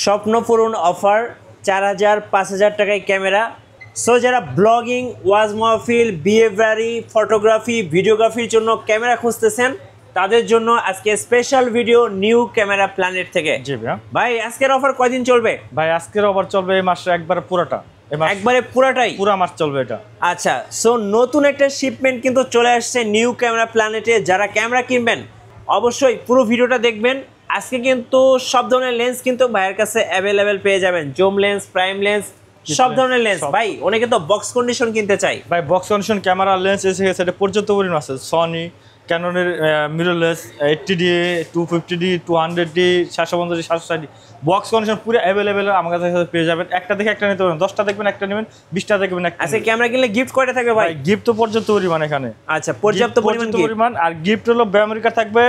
স্বপ্নপূরণ offer 4000-5000 টাকায় camera. So যারা blogging, ওয়াজ মাহফিল, বিয়ে বাড়ি, ফটোগ্রাফি, ভিডিওগ্রাফির জন্য ক্যামেরা খুঁজতেছেন তাদের জন্য আজকে special video new camera planet থেকে। জি ভাই। ভাই আজকের অফার কয়দিন চলবে? ভাই আজকের অফার চলবে এই মাসে একবারে পুরোটা, একবারে পুরাটাই পুরা মাস চলবে এটা। আচ্ছা, সো নতুন একটা শিপমেন্ট কিন্তু চলে আসছে নিউ ক্যামেরা প্ল্যানেটে। যারা ক্যামেরা কিনবেন অবশ্যই পুরো ভিডিওটা দেখবেন। আজকে কিন্তু সব ধরনের লেন্স কিন্তু ভাইয়ের কাছে অ্যাভেলেবেল পেয়ে যাবেন, জুম লেন্স, প্রাইম লেন্স, সব ধরনের লেন্স। ভাই অনেকে তো বক্স কন্ডিশন কিনতে চাই। ভাই বক্স কন্ডিশন ক্যামেরা লেন্স এসে গেছে, এটা পর্যাপ্ত পরিমাণ আছে। সনি, ক্যাননের mirrorless 80D, 250D, 200D, 750D, 760D box condition পুরো অ্যাভেলেবেল আমার কাছে পেয়ে যাবেন। একটা দেখে একটা নিতে পারেন, 10টা দেখবেন একটা নেবেন, 20টা দেখবেন একটা। আচ্ছা, ক্যামেরা কিনলে গিফট কয়টা থাকবে ভাই? গিফট তো পর্যাপ্ত পরিমাণ এখানে। আচ্ছা, পর্যাপ্ত পরিমাণ। আর গিফট হলো মেমোরি কার্ড থাকবে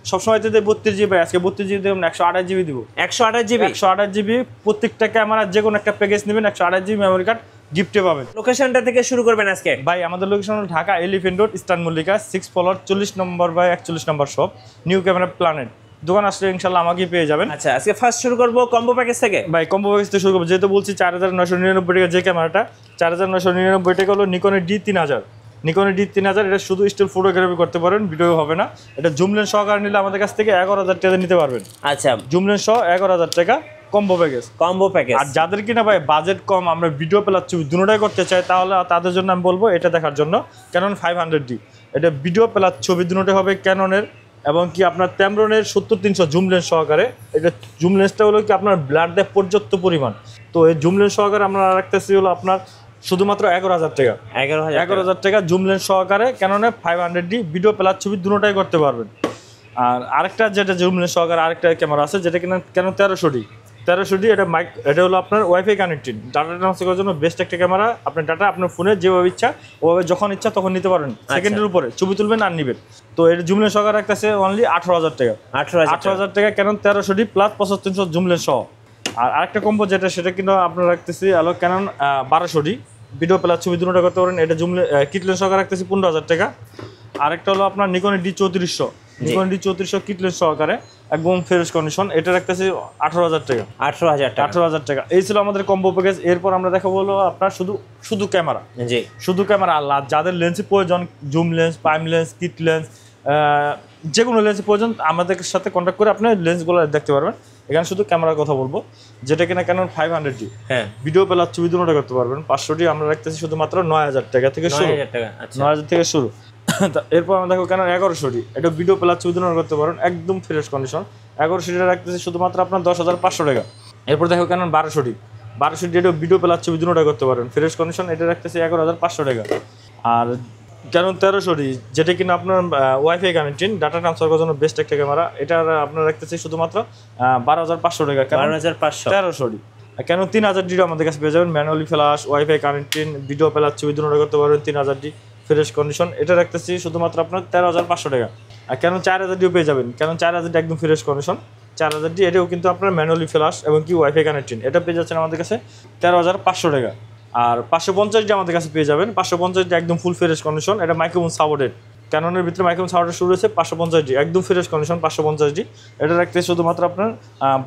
সবসময়। 32GB, আজকে 32GB দেবেন, 128GB দিব। 128GB প্রত্যেকটা ক্যামেরা যে কোনো একটা প্যাকেজ নেবেন, 128GB মেমোরি কার্ড গিফটে পাবেন। লোকেশনটা থেকে শুরু করবেন আজকে। ভাই আমাদের লোকেশন হলো Dhaka elephant road, eastern Mallika, 6 floor, 40 number by 41 number shop, new camera planet. দোকান আসলে ইনশাল্লাহ আমাকেই পেয়ে যাবেন। আচ্ছা, আজকে ফার্স্ট শুরু করবো কম্বো প্যাকেজ থেকে। ভাই কম্বো প্যাকেজ থেকে শুরু করবো, যেহেতু বলছি 4999 টাকা যে ক্যামেরাটা, 4999 টাকা হলো নিকনের D3000। নিকনের D3000 এটা শুধু স্টিল ফটোগ্রাফি করতে পারেন, ভিডিও হবে না। এটা জুম লেন্স সহকারে নিলে আমাদের কাছ থেকে 11000 টাকা নিতে পারবেন। আচ্ছা, জুম লেন্স সহ 11000 টাকা কম্বো প্যাকেজ। আর যাদের কিনা ভাই বাজেট কম, আমরা ভিডিও প্লাস ছবি দুটোটাই করতে চাই, তাহলে তাদের জন্য আমি বলবো এটা দেখার জন্য ক্যানন 500D। এটা ভিডিও প্লাস ছবি দুটোটাই হবে ক্যাননের, এবং কি আপনার Tamron-এর 70-300 জুম লেন্স সহকারে। এটা জুম লেন্সটা হলো কি আপনার ব্লাড দেয় পর্যাপ্ত পরিমাণ। তো এই জুম লেন্স সহকারে আমরা রাখতেছি হলো আপনার শুধুমাত্র 11000 টাকা। 11000 টাকা জুম লেন্স সহকারে ক্যাননের 500D ভিডিও প্লাস ছবি দুটোটাই করতে পারবেন। আর আরেকটা যেটা জুম লেন্স সহকারে আরেকটা ক্যামেরা আছে, যেটা কিনা ক্যানন 1300D। এটা হলো আপনার ওয়াইফাই কানেক্টেড, ডাটা ট্রান্সফার করার জন্য বেস্ট একটা ক্যামেরা। আপনার ডাটা আপনার ফোনে যেভাবে ইচ্ছা ওভাবে যখন ইচ্ছা তখন নিতে পারেন, সেকেন্ডের উপরে ছবি তুলবেন আর নিবেন। তো এটা জুম লেন্স সহকারে রাখতেছে অনলি 18000 টাকা। 18000 টাকা Canon 1300D plus 7500 zoom lens সহ। আর আরেকটা কম্বো যেটা, সেটা কিন্তু আপনার রাখতেছি হলো ক্যানন 1200D ভিডিও প্লাস ছবি দুটোটা করতে পারেন। এটা জুম কিট লেন্স সহকারে রাখতেছি 15000 টাকা। আরেকটা হলো আপনার নিকনের D3400, Nikon D3400 kit lens সহকারে একদম ফ্রেশ কন্ডিশন, এটা রাখতেছি 18000 টাকা। 18000 টাকা। এই ছিল আমাদের কম্বো প্যাকেজ। এরপর আমরা দেখাবো হলো আপনার শুধু ক্যামেরা। জি, শুধু ক্যামেরা। আর যাদের লেন্সের প্রয়োজন, zoom lens, prime lens, kit lens, যে কোনো লেন্সের প্রয়োজন আমাদের সাথে কন্ট্যাক্ট করে আপনি লেন্সগুলো দেখতে পারবেন। এখানে শুধু ক্যামেরার কথা বলবো, যেটা কিনা ক্যানন 500D ভিডিও প্লাস ছবি দুটোটা করতে পারবেন। 500D আমরা রাখতেছি শুধুমাত্র 9000 টাকা থেকে শুরু। 9000 থেকে শুরু। এরপর আমরা দেখো কেন 1100D, এটা ভিডিও প্লাস ছবি দুটো করতে পারেন, একদম ফ্রেশ কন্ডিশন। 1100D রাখতেছি শুধুমাত্র আপনার 10500 টাকা। এরপর দেখো কেন 1200D, এটা ভিডিও প্লাস ছবি দুটোটা করতে পারেন, ফ্রেশ কন্ডিশন, এটা রাখতেছি 11500 টাকা। আর কেন 1300D, যেটা কিনা আপনার ওয়াইফাই কানেক্টেড, ডাটা ট্রান্সফার করার জন্য বেস্ট একটা ক্যামেরা, এটা আপনার রাখতেছি শুধুমাত্র 12500 টাকা। 1300D। কেন 3000D আমাদের কাছে পেয়ে যাবেন, manually flash, wifi connected, video plus ছবি দুটোটা করতে পারবেন, 3000D ফ্রেশ কন্ডিশন, এটা রাখতেছি শুধুমাত্র আপনার 13500 টাকা। আর কেন 4000Dও পেয়ে যাবেন, কেন 4000D একদম ফ্রেশ কন্ডিশন, 4000D এটাও কিন্তু আপনার ম্যানুয়ালি ফ্ল্যাশ এবং কি ওয়াইফাই কানেক্টেড, এটা পেয়ে যাচ্ছেন আমাদের কাছে 13500 টাকা। আর 550D আমাদের কাছে পেয়ে যাবেন, 550D একদম ফুল ফ্রেশ কন্ডিশন, এটা মাইক্রোফোন সাপোর্টেড, ক্যাননের ভিতরে মাইক্রোফোন সাপোর্টেড শুরু হয়েছে। 550D একদম ফ্রেশ কন্ডিশন, 550D এটা রাখতে শুধুমাত্র আপনার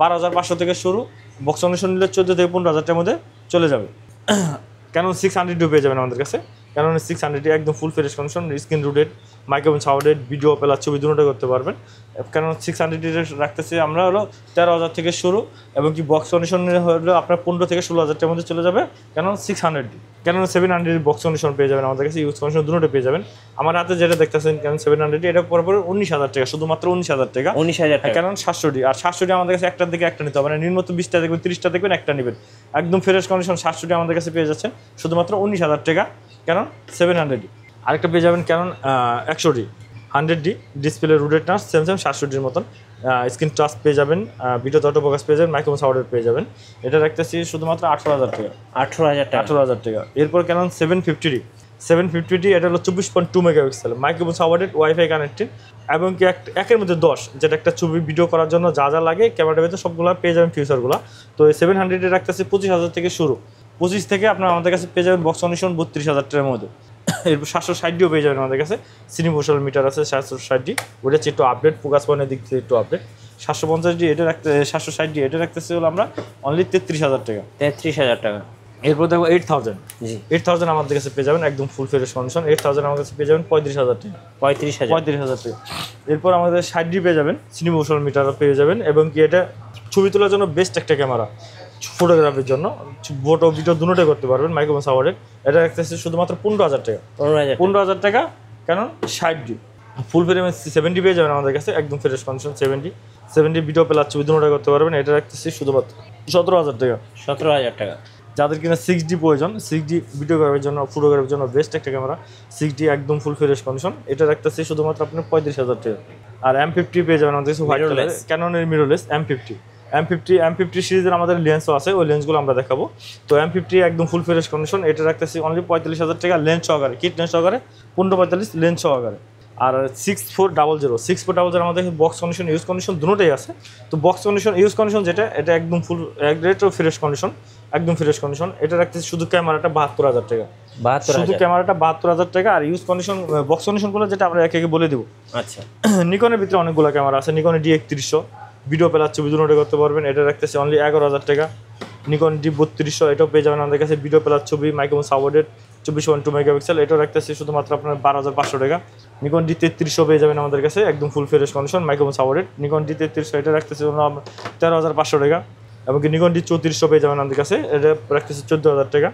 12500 থেকে শুরু। বক্স কন্ডিশন নিলে 14 থেকে 15000 টাকার মধ্যে চলে যাবে। ক্যানন 600D পেয়ে যাবেন আমাদের কাছে, ক্যানন 600D একদম full fresh condition, screen rooted, microphone supported, video plus ছবি দুটোটা করতে পারবেন। ক্যানন 600D রাখতেছি আমরা হলো 13000 থেকে শুরু, এবং কি বক্স কন্ডিশন হলো আপনার 15 থেকে 16000 টাকার মধ্যে চলে যাবে Canon 600D। Canon 700D box condition পেয়ে যাবেন আমাদের কাছে, ইউজ কন্ডিশন দুটোটা পেয়ে যাবেন। আমার হাতে যেটা দেখতেছেন ক্যানন 700D, এটা পরে 19000 টাকা, শুধুমাত্র 19000 টাকা। 19000 টাকা। ক্যানন 700D, আর 700D আমাদের কাছে একটার দিকে একটা নিতে হবে, মানে নিম্নত 20টা দেখবেন, 30টা দেখবেন, একটা নেবেন, একদম ফ্রেশ কন্ডিশন 700D আমাদের কাছে পেয়ে যাচ্ছেন শুধুমাত্র 19000 টাকা ক্যানন 700D। আরেকটা পেয়ে যাবেন Canon 100D 100D display rotated না, সেম 700Dর মতন, স্ক্রিন টাচ পেয়ে যাবেন, ভিডিও অটো ফোকাস পেয়ে যাবেন, মাইক্রোফোন সাপোর্টেড পেয়ে যাবেন, এটা রাখতেছি শুধুমাত্র 18000 টাকা। 18000 টাকা। এরপর ক্যানন 750D, এটা হলো 24.2 megapixel, microphone supported, wifi connected, এবং কি একের মধ্যে 10, যেটা একটা ছবি ভিডিও করার জন্য যা যা লাগে ক্যামেরার ভিতরে সবগুলো পেয়ে যাবেন ফিচারগুলো। তো এই 700D রাখতেছি 25000 থেকে শুরু, 25 থেকে আপনার আমাদের কাছে পেয়ে যাবেন বক্স কন্ডিশন 32000 টাকার মধ্যে। এরপর 760Dও পেয়ে যাবেন আমাদের কাছে, সিনেমোশাল মিটার আছে 760D, ওটা হচ্ছে একটু আপডেট, ফোকাস পয়েন্টের দিক থেকে একটু আপডেট। 750D এটা রাখতে 760D এটা রাখতেছি হলো আমরা অনলি 33,000 টাকা। 33,000 টাকা। এরপর দেখো 8000। জি 8000 আমাদের কাছে পেয়ে যাবেন একদম ফুল ফ্রেশ কন্ডিশন। 8000 আমার কাছে পেয়ে যাবেন 35,000 টাকা। 35,000 টাকা। এরপর আমাদের 60D পেয়ে যাবেন, সিনেমোশন মিটারও পেয়ে যাবেন, এবং কি এটা ছবি তোলার জন্য বেস্ট একটা ক্যামেরা, ফটোগ্রাফির জন্য ফটো ভিডিও দুটোই করতে পারবেন মাইক্রোফোন সাওয়ারের। এটা রাখতেছে শুধুমাত্র 15,000 টাকা। 15,000 টাকা কেন 60D। ফুল ফ্রেমে 70 পেয়ে যাবেন আমাদের কাছে একদম ফ্রেশ কন্ডিশন। 70 ভিডিও প্লাস ছবি দুটোই করতে পারবেন। এটা রাখতেছি শুধুমাত্র 17,000 টাকা। 17,000 টাকা। যাদের কিনা 6D প্রয়োজন, 6D ভিডিওগ্রাফির জন্য ফটোগ্রাফির জন্য বেস্ট একটা ক্যামেরা, 6D একদম ফুল ফ্রেশ কন্ডিশন, এটা রাখতেছি শুধুমাত্র আপনার 35,000 টাকা। আর M50 পেয়ে যাবেন আমাদের কাছে হোয়াইট কালার, ক্যাননের মিররলেস M50 সিরিজের আমাদের লেন্সও আছে, ওই লেন্সগুলো আমরা দেখাবো। তো M50 একদম ফুল ফ্রেশ কন্ডিশন, এটা রাখতেছি অনলি 45,000 টাকা লেন্স সহকারে, কিট লেন্স সহকারে 1545 লেন্স সহকারে। আর 6400 আমাদের বক্স কন্ডিশন ইউজ কন্ডিশন দুটোই আছে। তো বক্স কন্ডিশন ইউজ কন্ডিশন যেটা, এটা একদম ফুল একদম ফ্রেশ কন্ডিশন, একদম ফ্রেশ কন্ডিশন। এটা রাখতেছি শুধু ক্যামেরাটা 72,000 টাকা। শুধু ক্যামেরাটা 72,000 টাকা। আর ইউজ কন্ডিশন বক্স কন্ডিশনগুলো যেটা আমরা একে একে বলে দেবো। আচ্ছা, নিকনের ভিতরে অনেকগুলো ক্যামেরা আছে। নিকনের D3100 ভিডিও প্লাস ছবি দুটোই করতে পারবেন, এটা রাখতেছি অনলি 11,000 টাকা। নিকন D3200 এটাও পেয়ে যাবেন আমাদের কাছে, ভিডিও প্লাস ছবি মাইক্রোফোন সাপোর্টেড 24.2 মেগাপিক্সেল, এটাও রাখতেছি শুধুমাত্র আপনার 12,500 টাকা। নিকন D3300 পেয়ে যাবেন আমাদের কাছে একদম full fresh condition microphone supported. Nikon D3300 এটা রাখতেছি 13,500 টাকা। এবং কি নিকন D3400 পেয়ে যাবেন আমাদের কাছে, এটা রাখতেছি 14,000 টাকা।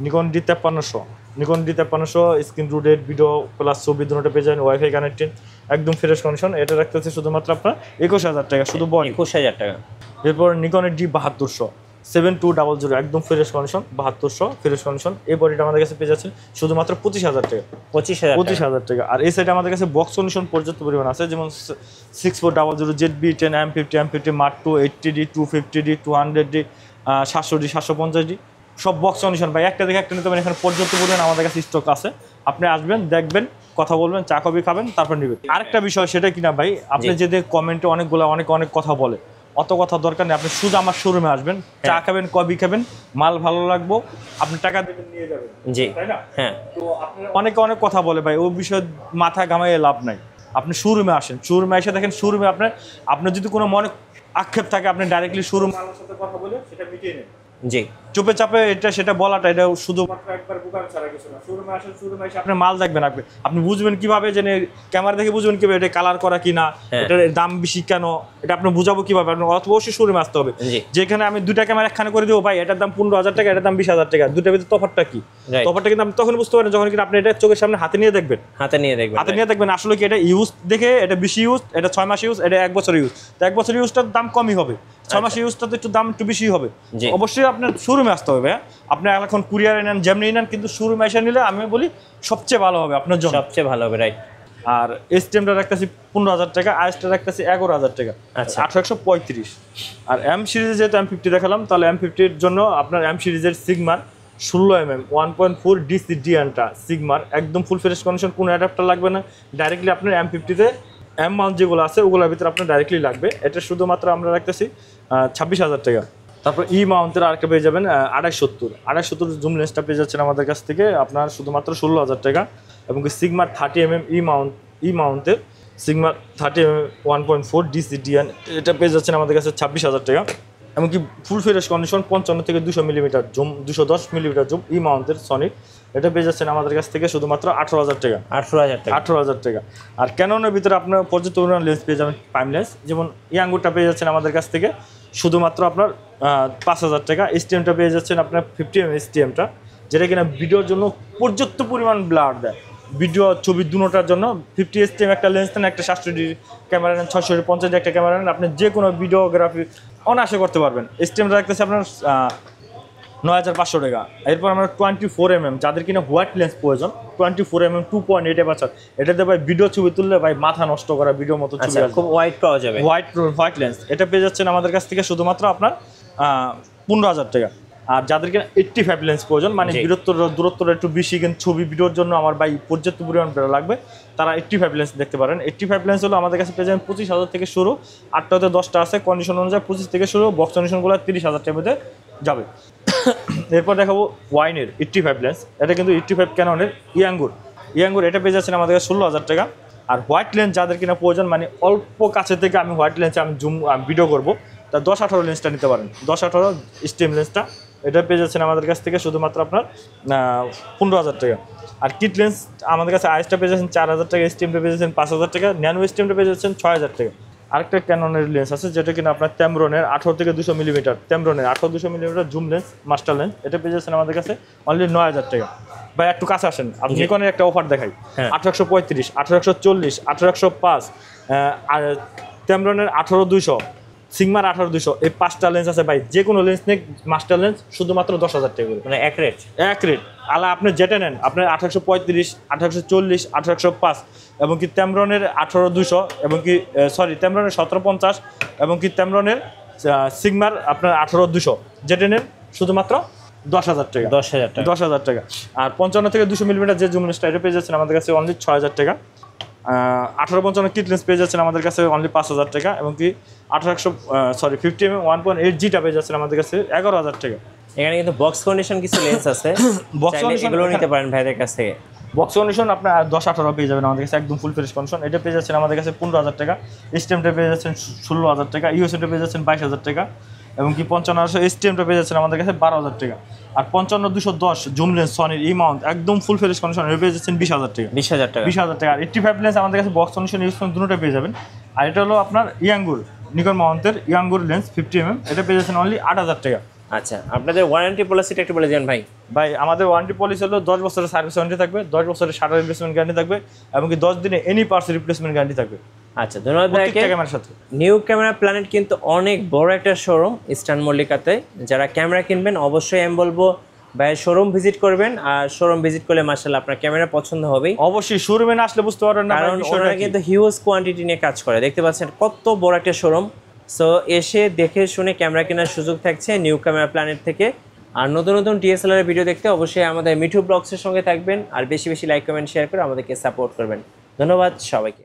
Nikon D5300 screen rooted video plus ছবি দুটো পেয়ে যাবেন, ওয়াইফাই কানেক্টেড একদম ফ্রেশ কন্ডিশন, এটা রাখতেছি শুধুমাত্র আপনার 21,000 টাকা শুধু বডি। 21,000 টাকা। এরপর নিকনের D7200 7200 একদম ফ্রেশ কন্ডিশন, 7200 ফ্রেশ কন্ডিশন। এই বডিটা আমাদের কাছে পেয়ে যাচ্ছে শুধুমাত্র 25,000 টাকা। 25,000 টাকা। আর এই সাইডে আমাদের কাছে বক্স কন্ডিশন পর্যাপ্ত পরিমাণ আছে, যেমন 6400 ZB-10 M50 Mark II 80D 250D 200D 700D 750D সব বক্স কন্ডিশন ভাই, একটা দেখে একটা নিতে পারেন। এখানে পর্যাপ্ত পরিমাণ আমাদের কাছে স্টক আছে। আপনি আসবেন, দেখবেন, কথা বলবেন, চা কফি খাবেন, তারপর নেবেন। আরেকটা বিষয় সেটা কিনা ভাই, আপনি যদি কমেন্টে অনেক কথা বলে, অত কথা দরকার নেই। আপনি শুধু আমার শোরুমে আসবেন, চা খাবেন, কফি খাবেন, মাল ভালো লাগবো, আপনি টাকা দেবেন, নিয়ে যাবেন, জি তাই না? হ্যাঁ। তো আপনার অনেক কথা বলে ভাই, ওই বিষয়ে মাথা ঘামাইয়ে লাভ নাই। আপনি শোরুমে আসেন, শোরুমে এসে দেখেন, শোরুমে আপনার যদি কোনো মনে আক্ষেপ থাকে, আপনি ডাইরেক্টলি শোরুম মালের সাথে কথা বলে সেটা মিটিয়ে নেন। জি, চুপে চাপে এটা সেটা বলাটা, এটা শুধুমাত্র একবার বুকান ছাড়া কিছু না। শোরুমে আসেন, শোরুমে এসে আপনি মাল দেখবেন, আপনি বুঝবেন কিভাবে, যে ক্যামেরা দেখে বুঝবেন কিভাবে এটা কালার করা কিনা, এটার দাম বেশি কেন, এটা আপনি বুঝাবো কিভাবে। আপনার অবশ্যই শোরুমে আসতে হবে। যেখানে আমি দুইটা ক্যামেরা একখানে করে দেবো ভাই, এটার দাম 15,000 টাকা, এটার দাম 20,000 টাকা, দুটার ভিতরে তফাৎটা কি? তফাৎটা কিন্তু আপনি তখন বুঝতে পারেন যখন কিন্তু আপনি এটা চোখের সামনে হাতে নিয়ে দেখবেন। হাতে নিয়ে দেখবেন আসলে কি এটা ইউজ দেখে, এটা বেশি ইউজ, এটা 6 মাস ইউজ, এটা 1 বছর ইউজ। তো 1 বছর ইউজটার দাম কমই হবে, 6 মাস ইউজটা তো একটু দাম একটু বেশি হবে। অবশ্যই আপনার শোরুমে আসতে হবে। আপনি এখন কুরিয়ারে নেন, যেমনি নেন, কিন্তু শোরুমে এসে নিলে আমি বলি সবচেয়ে ভালো হবে আপনার জন্য, সবচেয়ে ভালো হবে, রাইট। আর এসটিএমটা রাখতেছি 15,000 টাকা, আইএসটা রাখতেছি 11,000 টাকা, আচ্ছা 835। আর এম সিরিজে যেহেতু M50 দেখালাম, তাহলে M50-র জন্য আপনার এম সিরিজের সিগমার 16mm 1.4 ডিসি ডিএনটা সিগমার একদম ফুল ফ্রেশ কন্ডিশন, কোনো অ্যাডাপ্টার লাগবে না। ডাইরেক্টলি আপনার M50-তে এম মাউন্ট যেগুলো আছে ওগুলোর ভিতরে আপনার ডাইরেক্টলি লাগবে। এটা শুধুমাত্র আমরা রাখতেছি 26,000 টাকা। তারপর ই মাউন্টের আরেকটা পেয়ে যাবেন 250 জুম লেন্সটা পেয়ে যাচ্ছেন আমাদের কাছ থেকে আপনার শুধুমাত্র 16,000 টাকা। এবং সিগমার 30mm ই মাউন্টের সিগমার 30mm 1.4 ডিসি ডিএন এটা পেয়ে যাচ্ছেন আমাদের কাছে 26,000 টাকা। এমনকি ফুল ফ্রেশ কন্ডিশন 55 থেকে 200 মিলিমিটার জুম, 210 মিলিমিটার জুম ই মাউন্টের সনিক, এটা পেয়ে যাচ্ছেন আমাদের কাছ থেকে শুধুমাত্র 18,000 টাকা। 18,000 টাকা। আর ক্যাননের ভিতরে আপনার পর্যাপ্ত পরিমাণ লেন্স পেয়ে যাবেন, প্রাইম লেন্স, যেমন ইয়াঙ্গুরটা পেয়ে যাচ্ছেন আমাদের কাছ থেকে শুধুমাত্র আপনার 5,000 টাকা। এসটিএমটা পেয়ে যাচ্ছেন আপনার 50mm এসটিএমটা, যেটা কিনা ভিডিওর জন্য পর্যাপ্ত পরিমাণ ব্লার দেয়, ভিডিও ছবি দুটোটার জন্য। 50 এসটিএম একটা লেন্স নেন, একটা 700D ক্যামেরা নেন, 650 একটা ক্যামেরা নেন, আপনি যে কোনো ভিডিওগ্রাফি অনায়াসে করতে পারবেন। এসটিএমটা রাখতেছে আপনার 9,500 টাকা। এরপর আমরা 24mm, যাদের কিনা হোয়াইট লেন্স প্রয়োজন, 24mm 2.8 অ্যাপারচার, এটাতে ভাই ভিডিও ছবি তুললে ভাই মাথা নষ্ট করা ভিডিও মতো ছবি আসবে, খুব হোয়াইট পাওয়া যাবে, হোয়াইট লেন্স, এটা পেয়ে যাচ্ছেন আমাদের কাছ থেকে শুধুমাত্র আপনার 15,000 টাকা। আর যাদের কিনা 85 লেন্স প্রয়োজন, মানে দূরত্বটা একটু বেশি, কিন্তু ছবি ভিডিওর জন্য আমার ভাই পর্যাপ্ত পরিমাণ লাগবে, তারা 85 লেন্স দেখতে পারেন। 85 লেন্স হলো আমাদের কাছে পেয়ে যাবেন 25,000 থেকে শুরু, 8টা হতে 10টা আছে, কন্ডিশন অনুযায়ী 25 থেকে শুরু, বক্স কন্ডিশনগুলো 30,000 টাকার মধ্যে যাবে। এরপর দেখাবো ওয়াইনের 85 লেন্স, এটা কিন্তু 85 ক্যাননের ইয়াঙ্গুর, এটা পেয়ে যাচ্ছেন আমাদের কাছে 16,000 টাকা। আর হোয়াইট লেন্স যাদের কিনা প্রয়োজন, মানে অল্প কাছে থেকে আমি হোয়াইট লেন্সে আমি জুম ভিডিও করবো, তা 10-18 লেন্সটা নিতে পারেন। 10-18 স্টিম লেন্সটা এটা পেয়ে যাচ্ছেন আমাদের কাছ থেকে শুধুমাত্র আপনার 15,000 টাকা। আর কিট লেন্স আমাদের কাছে আইসটা পেয়ে যাচ্ছেন 4,000 টাকা, স্টিমটা পেয়ে যাচ্ছেন 5,000 টাকা, ন্যানো স্টিমটা পেয়ে যাচ্ছেন 6,000 টাকা। আরেকটা ক্যাননের লেন্স আছে যেটা কিনা আপনার Tamron-এর 18 থেকে 200 মিলিমিটার, Tamron-এর 18-200 millimetre zoom lens, master lens, এটা পেয়ে যাচ্ছেন আমাদের কাছে অনলি 9,000 টাকা। ভাই একটু কাছে আসেন, আপনি নিকনের একটা অফার দেখাই, 1835, 1840, 1805, আর Tamron-এর 18-200, সিগমার 18-200, এই 5টা লেন্স আছে ভাই। যে কোনো লেন্স নেই, মাস্টার লেন্স শুধুমাত্র 10,000 টাকা করে, মানে এক রেট। আলা আপনি যেটা নেন, আপনার 1835, 1840, 1805, এবং কি Tamron-এর 18-200, এবং কি Tamron-এর 1750, এবং কি Tamron-এর সিগমার আপনার 18-200, যেটা নেন শুধুমাত্র 10,000 টাকা। 10,000 টাকা। আর 55 থেকে 200 মিলিমিটার যে জুম লেন্সটা এটা পেয়ে যাচ্ছেন আমাদের কাছে অনলি 6,000 টাকা। 1855 কিট লেন্স পেয়ে যাচ্ছেন আমাদের কাছে অনলি 5,000 টাকা, এবং কি 50mm 1.8G পেয়ে যাচ্ছেন আমাদের কাছে 11,000 টাকা। এখানে কিন্তু বক্স কন্ডিশন কিছু লেন্স আছে, বক্স কন্ডিশন এগুলো নিতে পারেন ভাইদের কাছ থেকে। বক্স কন্ডিশন আপনার 10-18 পেয়ে যাবেন আমাদের কাছে, একদম ফুল ফ্রেশ কন্ডিশন। এটা পেয়ে যাচ্ছেন আমাদের কাছে 15,000 টাকা, স্টেমটা পেয়ে যাচ্ছেন 16,000 টাকা, ইউএসএটা পেয়ে যাচ্ছেন 22,000 টাকা, এবং কি 5500 স্টেমটা পেয়ে যাচ্ছেন আমাদের কাছে 12,000 টাকা। আর 55-210 জুম লেন্স সনির ই মাউন্ট একদম ফুল ফ্রেশ কন্ডিশন, এটা পেয়ে যাচ্ছেন 20,000 টাকা। 20,000 টাকা। আর 85 লেন্স আমাদের কাছে বক্স কন্ডিশন ইউজ করেন দুটোটা পেয়ে যাবেন। আর এটা হলো আপনার ইয়াঙ্গুর, নিকন মাউন্টের ইয়াঙ্গুর লেন্স 50mm, এটা পেয়ে যাচ্ছেন অনলি 8,000 টাকা। আচ্ছা, আপনাদের ওয়ারেন্টি পলিসিটা একটু বলে দেন ভাই। ভাই আমাদের ওয়ারেন্টি পলিসি হলো 10 বছরের সার্ভিস ওয়ারেন্টি থাকবে, 10 বছরের শাটার রিপ্লেসমেন্ট গ্যারান্টি থাকবে, এবং কি 10 দিনে এনি পার্টস রিপ্লেসমেন্ট গ্যারান্টি থাকবে। আচ্ছা, ধন্যবাদ ভাইকে। ক্যামেরার সাথে নিউ ক্যামেরা প্ল্যানেট কিন্তু অনেক বড় একটা শোরুম ইস্টার্ন মল্লিকাতে। যারা ক্যামেরা কিনবেন অবশ্যই আমি বলবো ভাই শোরুম ভিজিট করবেন, আর শোরুম ভিজিট করলে মাশাআল্লাহ আপনার ক্যামেরা পছন্দ হবেই। অবশ্যই শোরুমে না আসলে বুঝতে পারবেন না, কারণ ওনারা কিন্তু হিউজ কোয়ান্টিটি নিয়ে কাজ করে। দেখতে পাচ্ছেন কত বড় একটা শোরুম। সো এসে দেখে শুনে ক্যামেরা কেনার সুযোগ থাকছে নিউ ক্যামেরা প্ল্যানেট থেকে। আর নতুন নতুন DSLR এর ভিডিও দেখতে অবশ্যই আমাদের মিঠু ব্লগসের সঙ্গে থাকবেন, আর বেশি বেশি লাইক কমেন্ট শেয়ার করে আমাদেরকে সাপোর্ট করবেন। ধন্যবাদ সবাইকে।